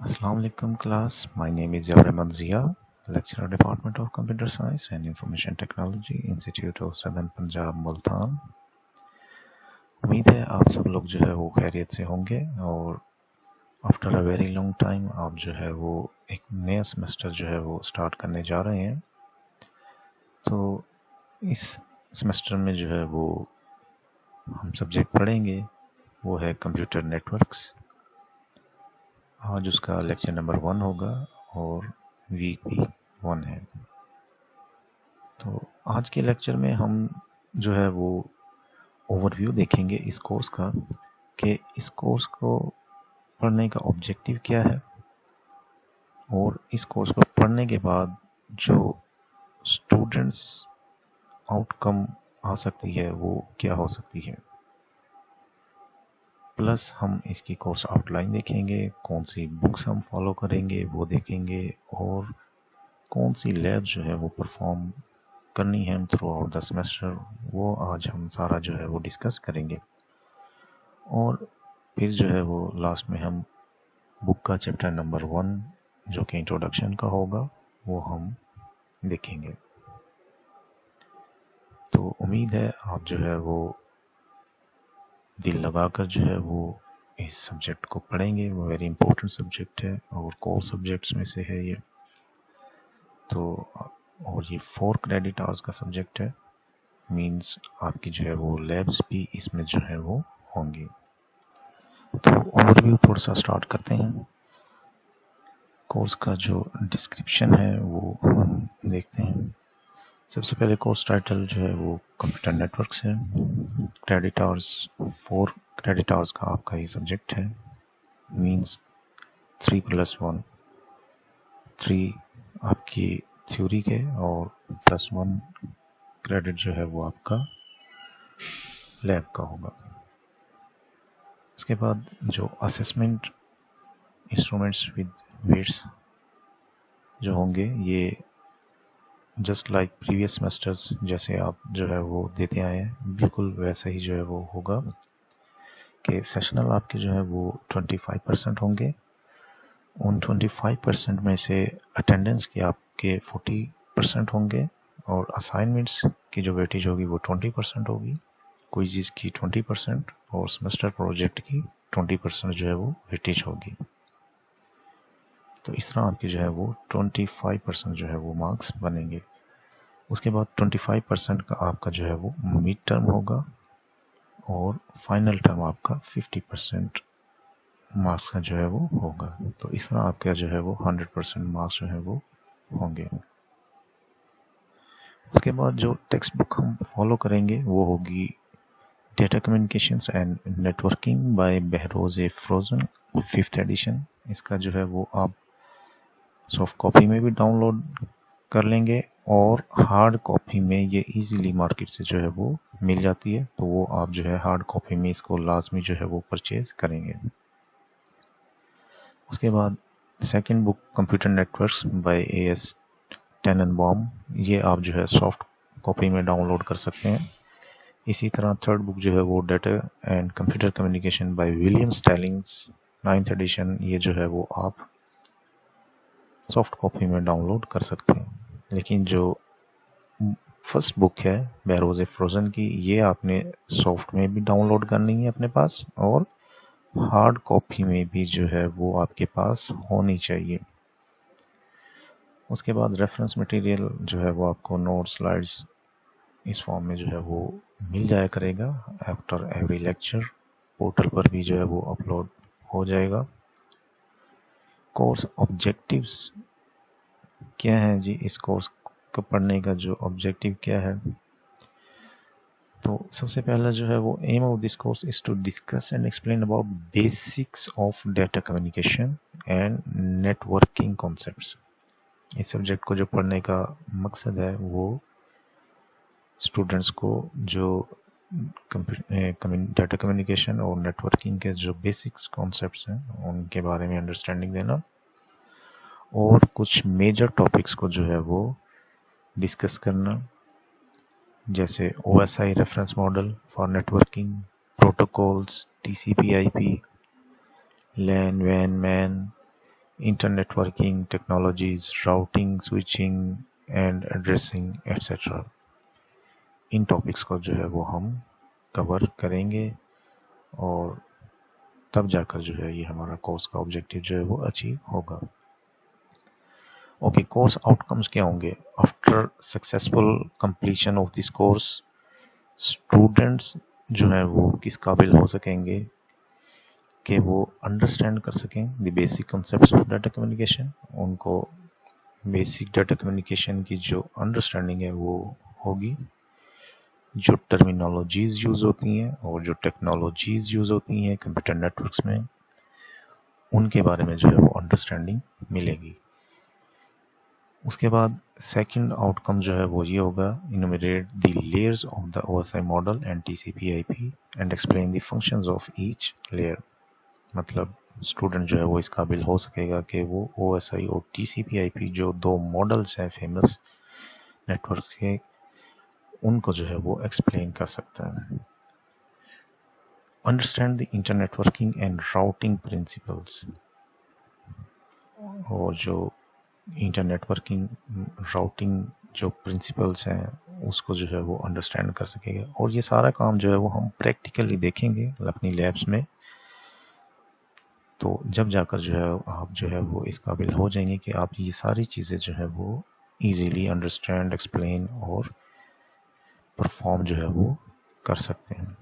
Assalamu alaikum class. My name is Yawar Zia, lecturer Department of Computer Science and Information Technology, Institute of Southern Punjab, Multan. उम्मीद है आप सब लोग जो है वो खैरियत से होंगे और after a very long time आप जो है वो एक नया सेमेस्टर जो है वो स्टार्ट करने जा रहे हैं। तो इस सेमेस्टर में जो है वो हम सब्जेक्ट पढ़ेंगे वो है कंप्यूटर नेटवर्क्स। आज उसका लेक्चर नंबर 1 होगा और वीक भी 1 है। तो आज के लेक्चर में हम जो है वो ओवरव्यू देखेंगे इस कोर्स का कि इस कोर्स को पढ़ने का ऑब्जेक्टिव क्या है और इस कोर्स को पढ़ने के बाद जो स्टूडेंट्स आउटकम आ सकती है वो क्या हो सकती है। प्लस हम इसकी कोर्स आउटलाइन देखेंगे, कौन सी बुक्स हम फॉलो करेंगे वो देखेंगे और कौन सी लैब जो है वो परफॉर्म करनी है थ्रू आउट द सेमेस्टर, वो आज हम सारा जो है वो डिस्कस करेंगे। और फिर जो है वो लास्ट में हम बुक का चैप्टर नंबर 1 जो कि इंट्रोडक्शन का होगा वो हम देखेंगे। तो उम्मीद है आप जो है वो दिल लगाकर जो है वो इस सब्जेक्ट को पढ़ेंगे। वो वेरी इंपॉर्टेंट सब्जेक्ट है और कोर सब्जेक्ट्स में से है ये। तो और ये 4 क्रेडिट आवर्स का सब्जेक्ट है, मींस आपकी जो है वो लैब्स भी इसमें जो है वो होंगी। तो ओवरव्यू थोड़ा सा स्टार्ट करते हैं। कोर्स का जो डिस्क्रिप्शन है वो हम देखते हैं। सबसे पहले कोर्स टाइटल जो है वो कंप्यूटर नेटवर्क्स है। क्रेडिट आवर्स 4 क्रेडिट आवर्स का आपका ये सब्जेक्ट है, मींस 3+1, 3 आपकी थ्योरी के और +1 क्रेडिट जो है वो आपका लैब का होगा। उसके बाद जो असेसमेंट इंस्ट्रूमेंट्स विद वेट्स जो होंगे ये जस्ट लाइक प्रीवियस सेमेस्टर्स जैसे आप जो है वो देते आए हैं बिल्कुल वैसा ही जो है वो होगा कि सेशनल आपके जो है वो 25% होंगे। उन 25% में से अटेंडेंस के आपके 40% होंगे और असाइनमेंट्स की जो वेटेज होगी वो 20% होगी, क्विज़ की 20% और सेमेस्टर प्रोजेक्ट की 20% जो है वो वेटेज होगी। तो इस तरह आपके जो है वो 25% जो है वो मार्क्स बनेंगे। उसके बाद 25% का आपका जो है वो मिड टर्म होगा और फाइनल टर्म आपका 50% मार्क्स का जो है वो होगा। तो इस तरह आपका जो है वो 100% मार्क्स जो है वो होंगे। उसके बाद जो टेक्स्ट बुक हम फॉलो करेंगे वो होगी data communications and networking by Behrouz Forouzan 5th edition. इसका जो है वो आप सॉफ्ट कॉपी में भी डाउनलोड कर लेंगे और हार्ड कॉपी में ये इजीली मार्केट से जो है वो मिल जाती है, तो वो आप जो है हार्ड कॉपी में इसको लाजमी जो है वो परचेज करेंगे। उसके बाद second book computer networks by AS Tanenbaum, ये आप जो है सॉफ्ट कॉपी में डाउनलोड कर सकते हैं। इसी तरह थर्ड बुक जो है वो data and computer communication by William Stallings 9th edition, ये जो है वो आप सॉफ्ट कॉपी में डाउनलोड कर सकते हैं। लेकिन जो फर्स्ट बुक है बहरोज फ्रोजन की, ये आपने सॉफ्ट में भी डाउनलोड करनी है अपने पास और हार्ड कॉपी में भी जो है वो आपके पास होनी चाहिए। उसके बाद रेफरेंस मटेरियल जो है वो आपको नोट स्लाइड्स इस फॉर्म में जो है वो मिल जाया करेगा आफ्टर एवरी लेक्चर। पोर्टल पर भी जो है वो अपलोड हो जाएगा। कोर्स ऑब्जेक्टिव्स क्या है जी, इस कोर्स को पढ़ने का जो ऑब्जेक्टिव क्या है, तो सबसे पहला जो है वो aim of this course is to discuss and explain about basics of data communication and networking concepts. इस सब्जेक्ट को जो पढ़ने का मकसद है वो स्टूडेंट्स को जो डेटा कम्युनिकेशन और नेटवर्किंग के जो बेसिक्स कॉन्सेप्ट्स हैं उनके बारे में अंडरस्टैंडिंग देना और कुछ मेजर टॉपिक्स को जो है वो डिस्कस करना, जैसे OSI reference model for networking, protocols, TCP/IP, LAN, WAN, MAN, internetworking technologies, routing, switching and addressing etcetera. In topics को जो है वो हम कवर करेंगे और तब जाकर जो है ये हमारा कोर्स का ऑब्जेक्टिव जो है वो अचीव होगा। ओके, कोर्स आउटकम्स क्या होंगे? After successful completion of this course, students जो है वो किस काबिल हो सकेंगे कि वो अंडरस्टैंड कर सकें the basic concepts of data communication. उनको बेसिक डाटा कम्युनिकेशन की जो अंडरस्टैंडिंग है वो होगी। जो टर्मिनोलॉजीज यूज होती हैं और जो टेक्नोलॉजीज यूज होती हैं कंप्यूटर नेटवर्क्स में, उनके बारे में जो है वो अंडरस्टैंडिंग मिलेगी। उसके बाद सेकंड आउटकम जो है वो ये होगा, इनुमरेट the layers of the OSI model and TCP/IP and explain the functions of each layer. मतलब स्टूडेंट जो है वो इस काबिल हो सकेगा कि वो OSI और TCP/IP जो दो मॉडल्स हैं फेमस नेटवर्क के, उनको जो है वो एक्सप्लेन कर सकता है। Understand the internetworking and routing principles, और जो इंटरनेटवर्किंग राउटिंग जो प्रिंसिपल्स हैं उसको जो है वो अंडरस्टैंड कर सकेगा। और ये सारा काम जो है वो हम प्रैक्टिकली देखेंगे अपनी लैब्स में। तो जब जाकर जो है आप जो है वो इस काबिल हो जाएंगे कि आप ये सारी चीज़ें जो है वो इजीली अंडरस्टैंड, एक्सप्लेन और परफॉर्म जो है वो कर सकते हैं।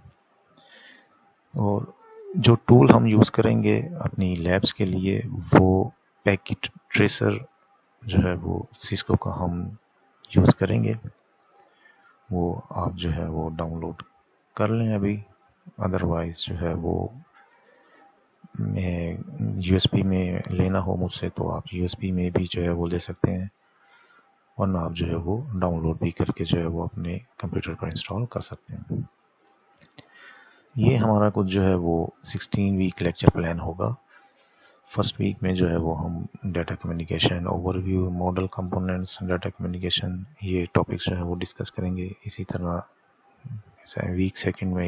और जो टूल हम यूज़ करेंगे अपनी लैब्स के लिए वो पैकेट ट्रेसर जो है वो सिस्को का हम यूज़ करेंगे। वो आप जो है वो डाउनलोड कर लें अभी, अदरवाइज जो है वो USB में लेना हो मुझसे तो आप USB में भी जो है वो ले सकते हैं, वरना आप जो है वो डाउनलोड भी करके जो है वो अपने कंप्यूटर पर इंस्टॉल कर सकते हैं। ये हमारा कुछ जो है वो 16 वीक लेक्चर प्लान होगा। फर्स्ट वीक में जो है वो हम data communication overview, model components, data communication, ये टॉपिक्स जो है वो डिस्कस करेंगे। इसी तरह वीक सेकंड में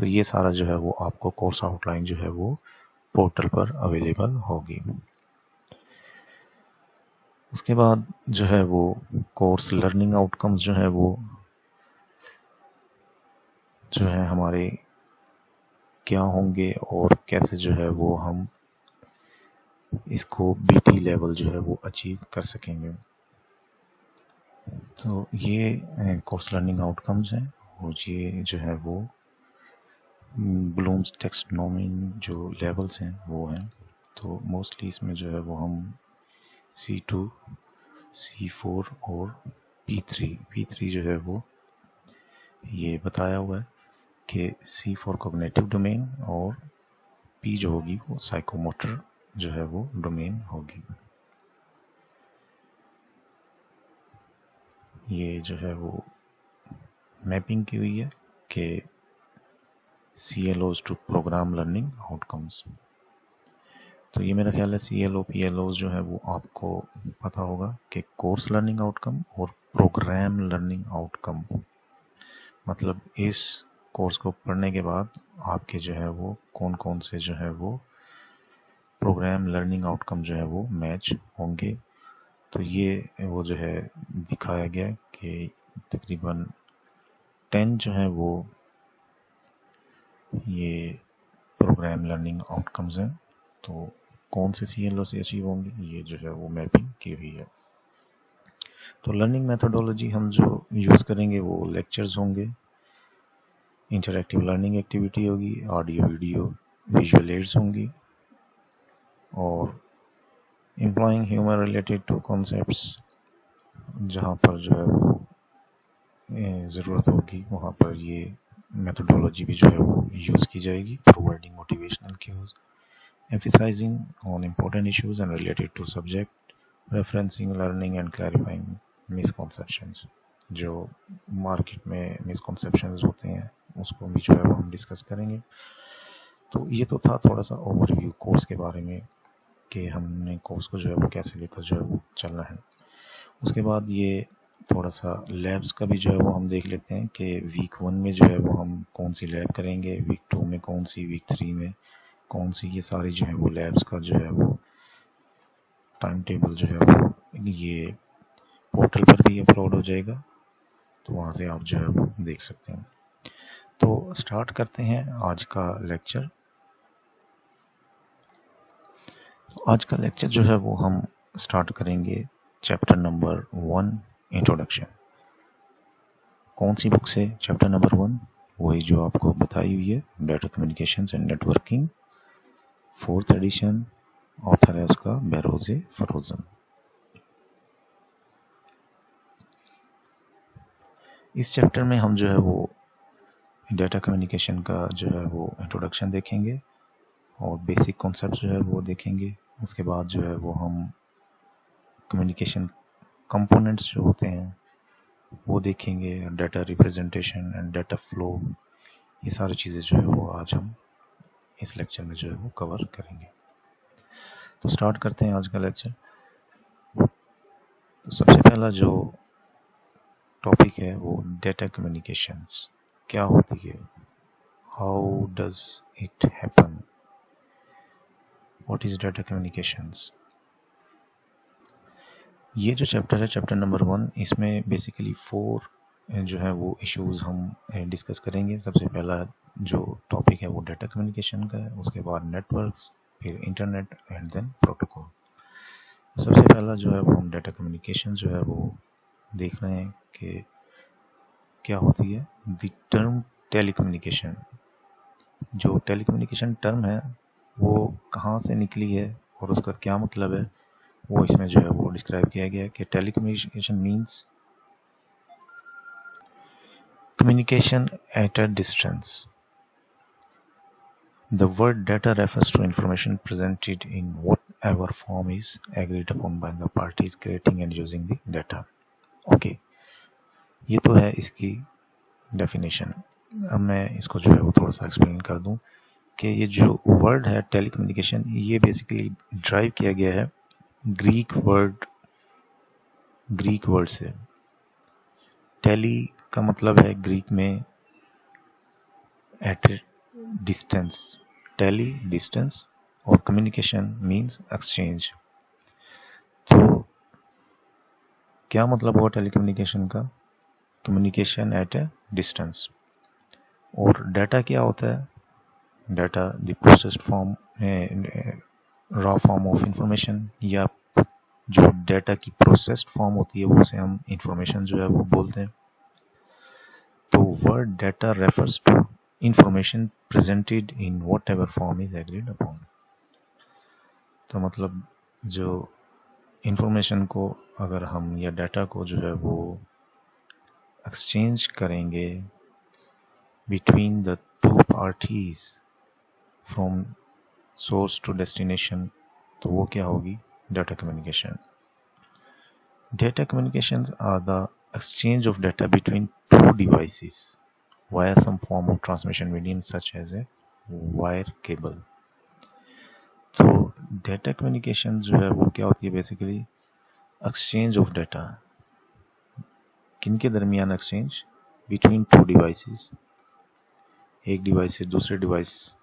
ये सारा जो है वो आपको कोर्स आउटलाइन जो है वो पोर्टल पर अवेलेबल होगी। उसके बाद जो है वो कोर्स लर्निंग आउटकम्स जो है वो जो है हमारे क्या होंगे और कैसे जो है वो हम इसको BT लेवल जो है वो अचीव कर सकेंगे। तो ये कोर्स लर्निंग आउटकम्स हैं और ये जो है वो ब्लूम्स टैक्सोनॉमी जो लेवल्स हैं वो हैं। तो मोस्टली इसमें जो है वो हम C2, C4 और P3 जो है वो ये बताया हुआ है कि C फॉर कॉग्निटिव डोमेन और P जो होगी वो साइकोमोटर जो है वो डोमेन होगी। ये जो है वो मैपिंग की हुई है कि CLOs to programme learning outcomes. तो ये मेरा ख्याल है CLO PLOs जो है वो आपको पता होगा कि कोर्स लर्निंग आउटकम और प्रोग्राम लर्निंग आउटकम, मतलब इस कोर्स को पढ़ने के बाद आपके जो है वो कौन कौन से जो है वो प्रोग्राम लर्निंग आउटकम जो है वो मैच होंगे। तो ये वो जो है दिखाया गया कि तकरीबन 10 जो है वो ये प्रोग्राम लर्निंग आउटकम्स हैं। तो कौन से CLO से अचीव होंगे ये जो है वो मैपिंग की हुई है। तो लर्निंग मेथोडोलॉजी हम जो यूज़ करेंगे वो लेक्चर्स होंगे, इंटरैक्टिव लर्निंग एक्टिविटी होगी, ऑडियो वीडियो विजुअल एड्स होंगी और employing humour related to concepts, जहाँ पर जो है वो ज़रूरत होगी वहाँ पर ये मेथोडोलॉजी भी जो है वो यूज़ की जाएगी। Providing motivational cues, emphasizing on important issues and related to subject, referencing learning and clarifying misconceptions। जो मार्केट में मिसकॉन्सेप्शंस होते हैं उसको भी जो है वो हम डिस्कस करेंगे। तो ये तो था थोड़ा सा ओवरव्यू कोर्स के बारे में कि हमने कोर्स को जो है वो कैसे लेकर जो है वो चलना है। उसके बाद ये थोड़ा सा लैब्स का भी जो है वो हम देख लेते हैं कि वीक 1 में जो है वो हम कौन सी लैब करेंगे, वीक 2 में कौन सी, वीक 3 में कौन सी, ये सारी जो है वो लैब्स का जो है वो टाइम टेबल जो है वो ये पोर्टल पर भी अपलोड हो जाएगा, तो वहाँ से आप जो है वो देख सकते हैं। तो स्टार्ट करते हैं आज का लेक्चर। आज का लेक्चर जो है वो हम स्टार्ट करेंगे चैप्टर नंबर 1 इंट्रोडक्शन। कौन सी बुक से चैप्टर नंबर 1? वही जो आपको बताई हुई है, data communications and networking, 4th edition. Author है उसका बेरोज़े फरोजन। इस चैप्टर में हम जो है वो डाटा कम्युनिकेशन का जो है वो इंट्रोडक्शन देखेंगे और बेसिक कॉन्सेप्ट जो है वो देखेंगे। उसके बाद जो है वो हम कम्युनिकेशन कंपोनेंट्स जो होते हैं वो देखेंगे, data representation and data flow, ये सारी चीज़ें जो है वो आज हम इस लेक्चर में जो है वो कवर करेंगे। तो स्टार्ट करते हैं आज का लेक्चर। तो सबसे पहला जो टॉपिक है वो डाटा कम्युनिकेशंस क्या होती है, how does it happen, what is data communications. ये जो चैप्टर है, चैप्टर नंबर 1, इसमें बेसिकली 4 जो है वो इश्यूज हम डिस्कस करेंगे। सबसे पहला जो टॉपिक है वो डाटा कम्युनिकेशन का है, उसके बाद नेटवर्क्स, फिर इंटरनेट एंड देन प्रोटोकॉल। सबसे पहला जो है वो हम डाटा कम्युनिकेशन जो है वो देख रहे हैं कि क्या होती है। द टर्म टेलीकम्युनिकेशन, जो टेलीकम्युनिकेशन टर्म है वो कहाँ से निकली है और उसका क्या मतलब है, वो इसमें जो है वो डिस्क्राइब किया गया है कि telecommunication means communication at a distance. The word data refers to information presented in whatever form is agreed upon by the parties creating and using the data. Okay, ये तो है इसकी डेफिनेशन। अब मैं इसको जो है वो थोड़ा सा एक्सप्लेन कर दूं कि ये जो वर्ड है टेलीकम्युनिकेशन, ये बेसिकली ड्राइव किया गया है ग्रीक वर्ड से। टेली का मतलब है ग्रीक में एट डिस्टेंस, टेली डिस्टेंस, और कम्युनिकेशन मीन्स एक्सचेंज। तो क्या मतलब हुआ टेलीकम्युनिकेशन का? Communication at A distance. और डाटा क्या होता है? Data the processed form, raw form of information, या जो डाटा की प्रोसेस्ड फॉर्म होती है वो उसे हम इंफॉर्मेशन जो है वो बोलते हैं। तो word data refers to information presented in whatever form is agreed upon. तो मतलब जो इंफॉर्मेशन को अगर हम या डाटा को जो है वो एक्सचेंज करेंगे between the two parties from source to destination, तो वो क्या होगी? Data communication. Data communications are the exchange of data between two devices via some form of transmission medium such as a wire cable. तो data communication जो है वो क्या होती है? Basically exchange of data. किन के दरमियान एक्सचेंज? Between two devices. एक डिवाइस से दूसरे डिवाइस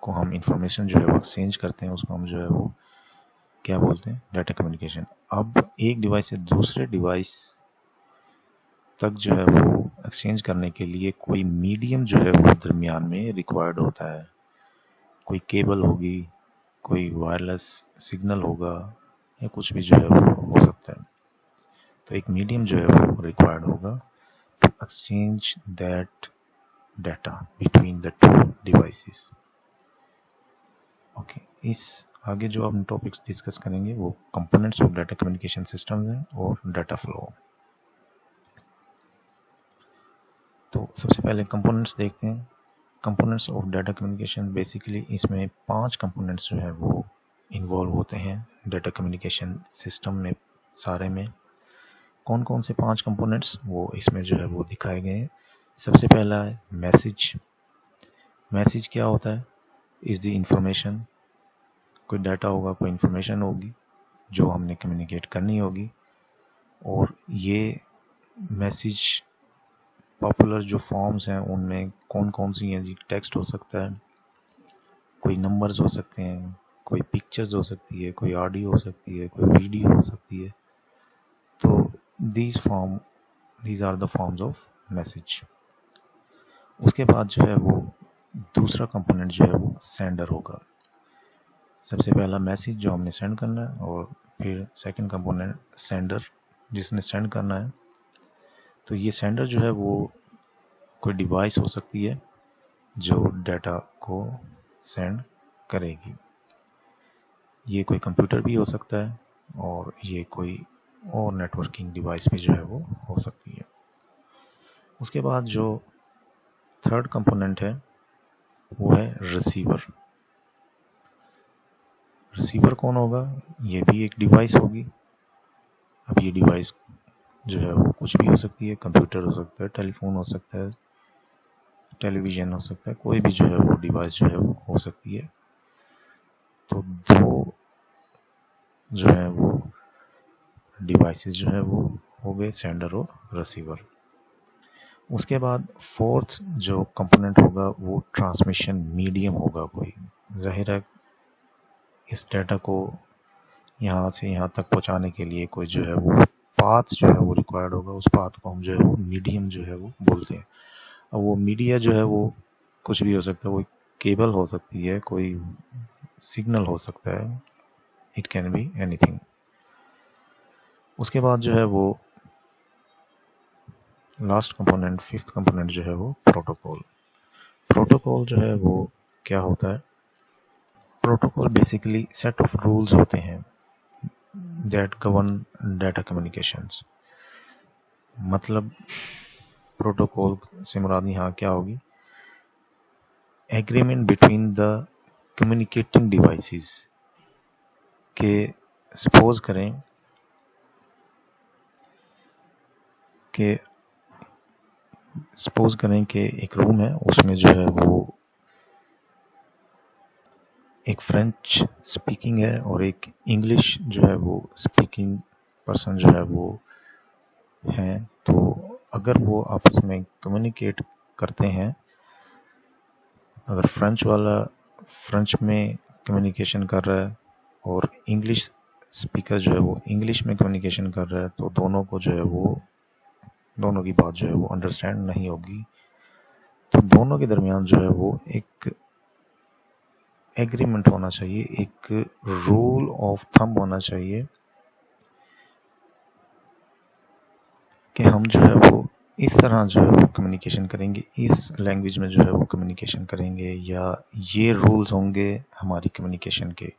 को हम इंफॉर्मेशन जो है वो एक्सचेंज करते हैं, उसको हम जो है वो क्या बोलते हैं? Data communication. अब एक डिवाइस से दूसरे डिवाइस तक जो है वो एक्सचेंज करने के लिए कोई मीडियम जो है वो दरमियान में रिक्वायर्ड होता है। कोई केबल होगी, कोई वायरलेस सिग्नल होगा, या कुछ भी जो है वो हो सकता है। तो एक मीडियम जो है वो रिक्वायर्ड होगा to exchange that data between the two devices. Okay, इस आगे जो हम टॉपिक्स डिस्कस करेंगे वो components of data communication systems हैं और डाटा फ्लो। तो सबसे पहले कंपोनेंट्स देखते हैं। Components of data communication, basically इसमें 5 कंपोनेंट्स जो है वो इन्वॉल्व होते हैं डाटा कम्युनिकेशन सिस्टम में। सारे में कौन कौन से 5 कंपोनेंट्स वो इसमें जो है वो दिखाए गए हैं। सबसे पहला है मैसेज। मैसेज क्या होता है? Is the information. कोई डाटा होगा, कोई इंफॉर्मेशन होगी जो हमने कम्युनिकेट करनी होगी, और ये मैसेज पॉपुलर जो फॉर्म्स हैं उनमें कौन कौन सी हैं जी? टेक्स्ट हो सकता है, कोई नंबर्स हो सकते हैं, कोई पिक्चर्स हो सकती है, कोई ऑडियो हो सकती है, कोई वीडियो हो सकती है। तो these are the forms of message. उसके बाद जो है वो दूसरा कंपोनेंट जो है वो सेंडर होगा। सबसे पहला मैसेज जो हमने सेंड करना है, और फिर सेकंड कंपोनेंट सेंडर, जिसने सेंड करना है। तो ये सेंडर जो है वो कोई डिवाइस हो सकती है जो डाटा को सेंड करेगी। ये कोई कंप्यूटर भी हो सकता है, और ये कोई और नेटवर्किंग डिवाइस भी जो है वो हो सकती है। उसके बाद जो थर्ड कंपोनेंट है वो है रिसीवर। रिसीवर कौन होगा? ये भी एक डिवाइस होगी। अब ये डिवाइस जो है वो कुछ भी हो सकती है, कंप्यूटर हो सकता है, टेलीफोन हो सकता है, टेलीविजन हो सकता है, कोई भी जो है वो डिवाइस जो है वो हो सकती है। तो दो जो है वो डिवाइसेस जो है वो हो गए, सेंडर और रिसीवर। उसके बाद फोर्थ जो कंपोनेंट होगा वो ट्रांसमिशन मीडियम होगा कोई। जाहिर है इस डाटा को यहाँ से यहाँ तक पहुँचाने के लिए कोई जो है वो पाथ जो है वो रिक्वायर्ड होगा। उस पाथ को हम जो है वो मीडियम जो है वो बोलते हैं। अब वो मीडिया जो है वो कुछ भी हो सकता है, वो केबल हो सकती है, कोई सिग्नल हो सकता है, इट कैन बी एनीथिंग। उसके बाद जो है वो लास्ट कंपोनेंट, फिफ्थ कंपोनेंट जो है वो प्रोटोकॉल। प्रोटोकॉल जो है वो क्या होता है? Protocol basically set of rules होते हैं दैट गवर्न डाटा कम्युनिकेशंस। मतलब प्रोटोकॉल से मुराद यहाँ क्या होगी? Agreement between the communicating devices के सपोज करें कि एक रूम है, उसमें जो है वो एक फ्रेंच स्पीकिंग है और एक इंग्लिश जो है वो स्पीकिंग पर्सन जो है वो है। तो अगर वो आपस में कम्युनिकेट करते हैं, अगर फ्रेंच वाला फ्रेंच में कम्युनिकेशन कर रहा है और इंग्लिश स्पीकर जो है वो इंग्लिश में कम्युनिकेशन कर रहा है, तो दोनों को जो है वो दोनों की बात जो है वो अंडरस्टैंड नहीं होगी। तो दोनों के दरमियान जो है वो एक एग्रीमेंट होना चाहिए, एक रूल ऑफ थंब होना चाहिए कि हम जो है वो इस तरह जो है वो कम्युनिकेशन करेंगे, इस लैंग्वेज में जो है वो कम्युनिकेशन करेंगे, या ये रूल्स होंगे हमारी कम्युनिकेशन के।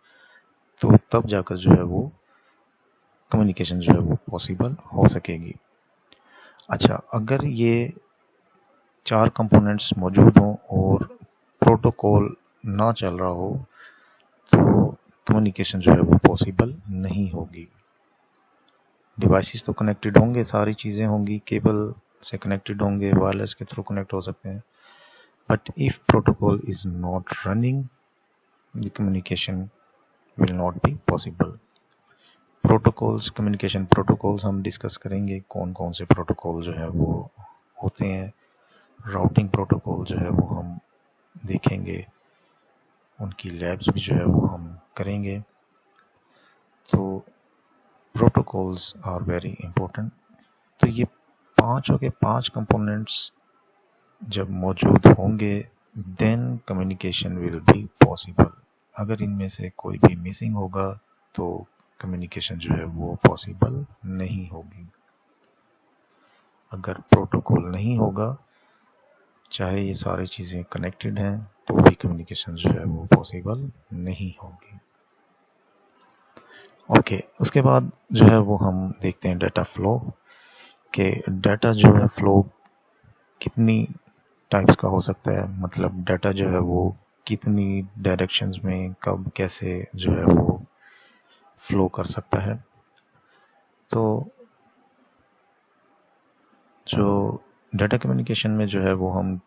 तो तब जाकर जो है वो कम्युनिकेशन जो है वो पॉसिबल हो सकेगी। अच्छा, अगर ये चार कंपोनेंट्स मौजूद हों और प्रोटोकॉल ना चल रहा हो, तो कम्युनिकेशन जो है वो पॉसिबल नहीं होगी। डिवाइसेस तो कनेक्टेड होंगे, सारी चीज़ें होंगी, केबल से कनेक्टेड होंगे, वायरलेस के थ्रू कनेक्ट हो सकते हैं, but if protocol is not running, the communication will not be possible. Protocols, communication protocols हम डिस्कस करेंगे, कौन कौन से प्रोटोकॉल जो है वो होते हैं। राउटिंग प्रोटोकॉल जो है वो हम देखेंगे, उनकी लैब्स भी जो है वो हम करेंगे। तो प्रोटोकॉल्स आर वेरी इंपॉर्टेंट। तो ये पांचों के पांच कंपोनेंट्स जब मौजूद होंगे, then communication will be possible. अगर इनमें से कोई भी मिसिंग होगा तो कम्युनिकेशन जो है वो पॉसिबल नहीं होगी। अगर प्रोटोकॉल नहीं होगा, चाहे ये सारी चीज़ें कनेक्टेड हैं, तो भी कम्युनिकेशन जो है वो पॉसिबल नहीं होगी। ओके, उसके बाद जो है वो हम देखते हैं डाटा फ्लो, के डाटा जो है फ्लो कितनी टाइप्स का हो सकता है। मतलब डाटा जो है वो कितनी डायरेक्शंस में कब कैसे जो है वो फ्लो कर सकता है। तो जो डाटा कम्युनिकेशन में जो है वो हम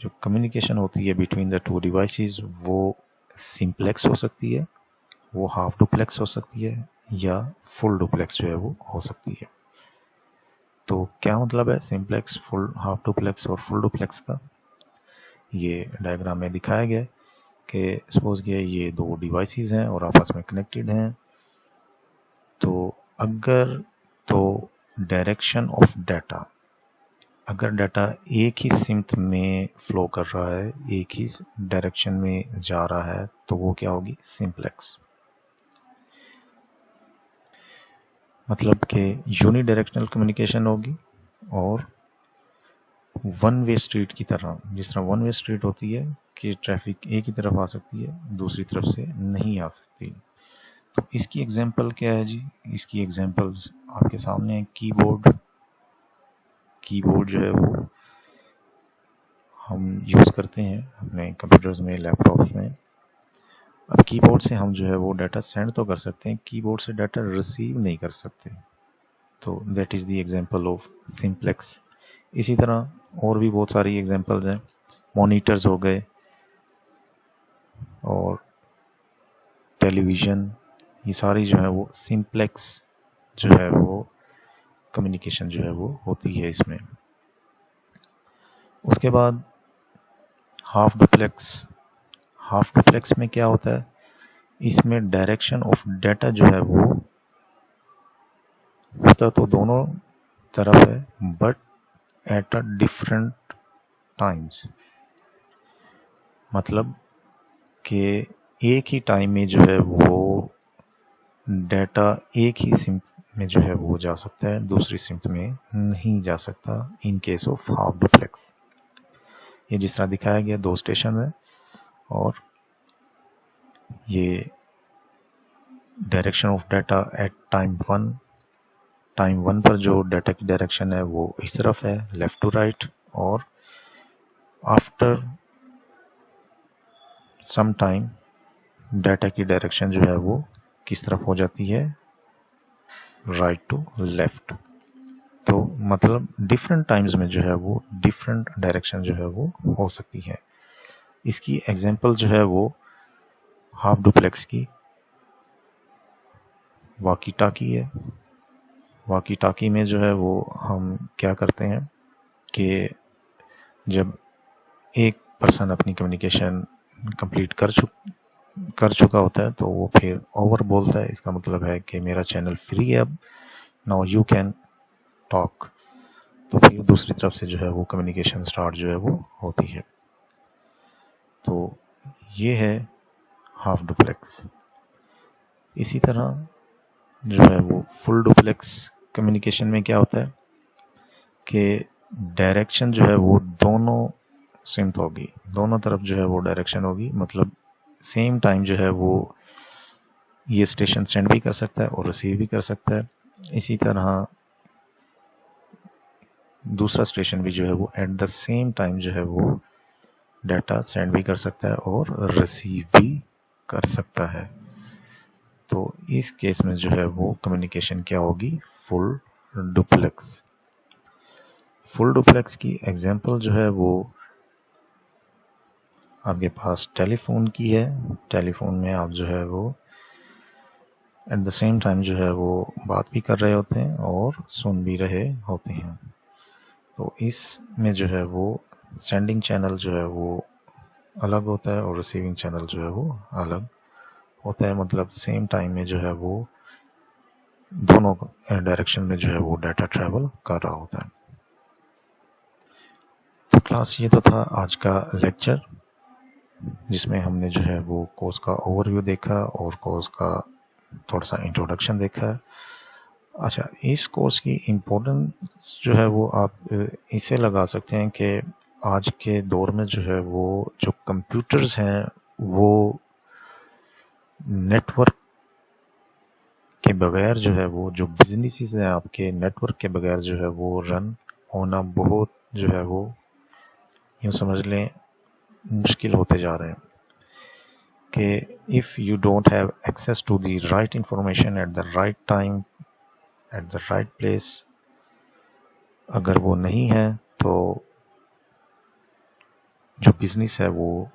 जो कम्युनिकेशन होती है बिटवीन द टू डिवाइसेस, वो सिंप्लेक्स हो सकती है, वो हाफ डुप्लेक्स हो सकती है, या फुल डुप्लेक्स जो है वो हो सकती है। तो क्या मतलब है सिंप्लेक्स, फुल, हाफ डुप्लेक्स और फुल डुप्लेक्स का? ये डायग्राम में दिखाया गया है कि सपोज कि ये दो डिवाइसेस हैं और आपस में कनेक्टेड हैं, तो डायरेक्शन ऑफ डाटा, अगर डाटा एक ही सिमत में फ्लो कर रहा है, एक ही डायरेक्शन में जा रहा है, तो वो क्या होगी? सिंप्लेक्स। मतलब कि यूनिडायरेक्शनल कम्युनिकेशन होगी और वन वे स्ट्रीट की तरह, जिस तरह वन वे स्ट्रीट होती है कि ट्रैफिक एक ही तरफ आ सकती है, दूसरी तरफ से नहीं आ सकती। तो इसकी एग्जांपल क्या है जी? इसकी एग्जांपल्स आपके सामने है। कीबोर्ड जो है वो हम यूज़ करते हैं अपने कंप्यूटर्स में, लैपटॉप्स में। अब कीबोर्ड से हम जो है वो डाटा सेंड तो कर सकते हैं, कीबोर्ड से डाटा रिसीव नहीं कर सकते। तो that is the example of simplex. इसी तरह और भी बहुत सारी एग्जांपल्स हैं। मॉनिटर्स हो गए और टेलीविज़न, ये सारी जो है वो सिंप्लेक्स जो है वो कम्युनिकेशन जो है वो होती है इसमें। उसके बाद हाफ डुप्लेक्स में क्या होता है? इसमें डायरेक्शन ऑफ डाटा जो है वो होता तो दोनों तरफ है, but at a different times. मतलब कि एक ही टाइम में जो है वो डाटा एक ही सिम में जो है वो जा सकता है, दूसरी सिम में नहीं जा सकता in case of half duplex. ये जिस तरह दिखाया गया, दो स्टेशन है और ये direction of data at time one पर जो डाटा की डायरेक्शन है वो इस तरफ है, लेफ्ट टू राइट, और आफ्टर सम टाइम डाटा की डायरेक्शन जो है वो किस तरफ हो जाती है? Right to left. तो मतलब डिफरेंट टाइम्स में जो है वो डिफरेंट डायरेक्शन जो है वो हो सकती है। इसकी एग्जांपल जो है वो हाफ डुप्लेक्स की वॉकी टाकी है। वॉकी टाकी में जो है वो हम क्या करते हैं कि जब एक पर्सन अपनी कम्युनिकेशन कंप्लीट कर चुका होता है तो वो फिर ओवर बोलता है। इसका मतलब है कि मेरा चैनल फ्री है, अब नाउ यू कैन टॉक। तो फिर दूसरी तरफ से जो है वो कम्युनिकेशन स्टार्ट जो है वो होती है। तो ये है हाफ डुप्लेक्स। इसी तरह जो है वो फुल डुप्लेक्स कम्युनिकेशन में क्या होता है कि डायरेक्शन जो है वो दोनों सिम्त होगी, दोनों तरफ जो है वो डायरेक्शन होगी। मतलब सेम टाइम जो है वो ये स्टेशन सेंड भी कर सकता है और रिसीव भी कर सकता है। इसी तरह दूसरा स्टेशन भी जो है वो एट द सेम टाइम जो है वो डाटा सेंड भी कर सकता है और रिसीव भी कर सकता है। तो इस केस में जो है वो कम्युनिकेशन क्या होगी? Full duplex. फुल डुप्लेक्स की एग्जांपल जो है वो आपके पास टेलीफोन की है। टेलीफोन में आप जो है वो एट द सेम टाइम जो है वो बात भी कर रहे होते हैं और सुन भी रहे होते हैं। तो इसमें जो है वो सेंडिंग चैनल जो है वो अलग होता है और रिसीविंग चैनल जो है वो अलग होता है। मतलब सेम टाइम में जो है वो दोनों डायरेक्शन में जो है वो डाटा ट्रैवल कर रहा होता है। तो क्लास ये तो था आज का लेक्चर, जिसमें हमने जो है वो कोर्स का ओवरव्यू देखा और कोर्स का थोड़ा सा इंट्रोडक्शन देखा है। अच्छा, इस कोर्स की इम्पोर्टेंस जो है वो आप इसे लगा सकते हैं कि आज के दौर में जो है वो जो कंप्यूटर्स हैं वो नेटवर्क के बगैर जो है वो, जो बिजनेसेस हैं आपके, नेटवर्क के बगैर जो है वो रन होना बहुत जो है वो यूँ समझ लें मुश्किल होते जा रहे हैं। कि if you don't have access to the right information at the right time at the right place, अगर वो नहीं है तो जो बिजनेस है वो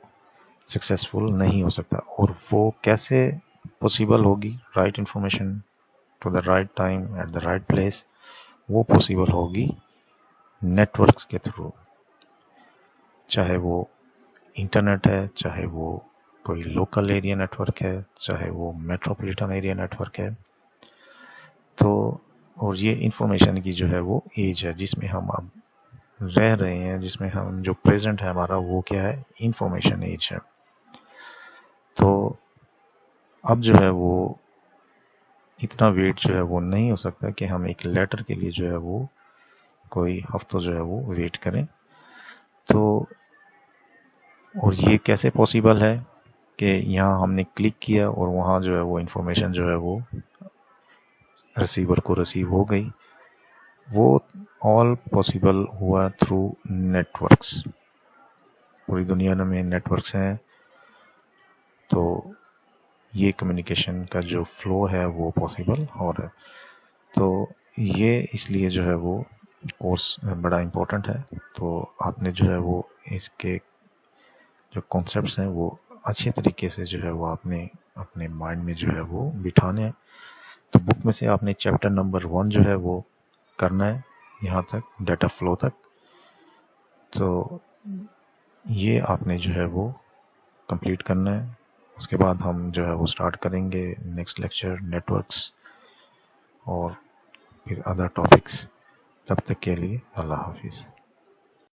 सक्सेसफुल नहीं हो सकता। और वो कैसे पॉसिबल होगी? Right information to the right time at the right place, वो पॉसिबल होगी नेटवर्क्स के थ्रू। चाहे वो इंटरनेट है, चाहे वो कोई लोकल एरिया नेटवर्क है, चाहे वो मेट्रोपॉलिटन एरिया नेटवर्क है। तो और ये इंफॉर्मेशन की जो है वो एज है जिसमें हम अब रह रहे हैं, जिसमें हम जो प्रेजेंट है हमारा, वो क्या है, इंफॉर्मेशन एज है। तो अब जो है वो इतना वेट जो है वो नहीं हो सकता कि हम एक लेटर के लिए जो है वो कोई हफ्तों जो है वो वेट करें। तो और ये कैसे पॉसिबल है कि यहाँ हमने क्लिक किया और वहाँ जो है वो इंफॉर्मेशन जो है वो रिसीवर को रिसीव हो गई। वो ऑल पॉसिबल हुआ थ्रू नेटवर्क्स। पूरी दुनिया में नेटवर्क्स हैं, तो ये कम्युनिकेशन का जो फ्लो है वो पॉसिबल हो रहा है। तो ये इसलिए जो है वो कोर्स बड़ा इम्पोर्टेंट है। तो आपने जो है वो इसके जो कॉन्सेप्ट्स हैं वो अच्छे तरीके से जो है वो आपने अपने माइंड में जो है वो बिठाने हैं। तो बुक में से आपने चैप्टर नंबर 1 जो है वो करना है, यहाँ तक डाटा फ्लो तक। तो ये आपने जो है वो कंप्लीट करना है। उसके बाद हम जो है वो स्टार्ट करेंगे नेक्स्ट लेक्चर नेटवर्क्स और फिर अदर टॉपिक्स। तब तक के लिए अल्लाह हाफिज़।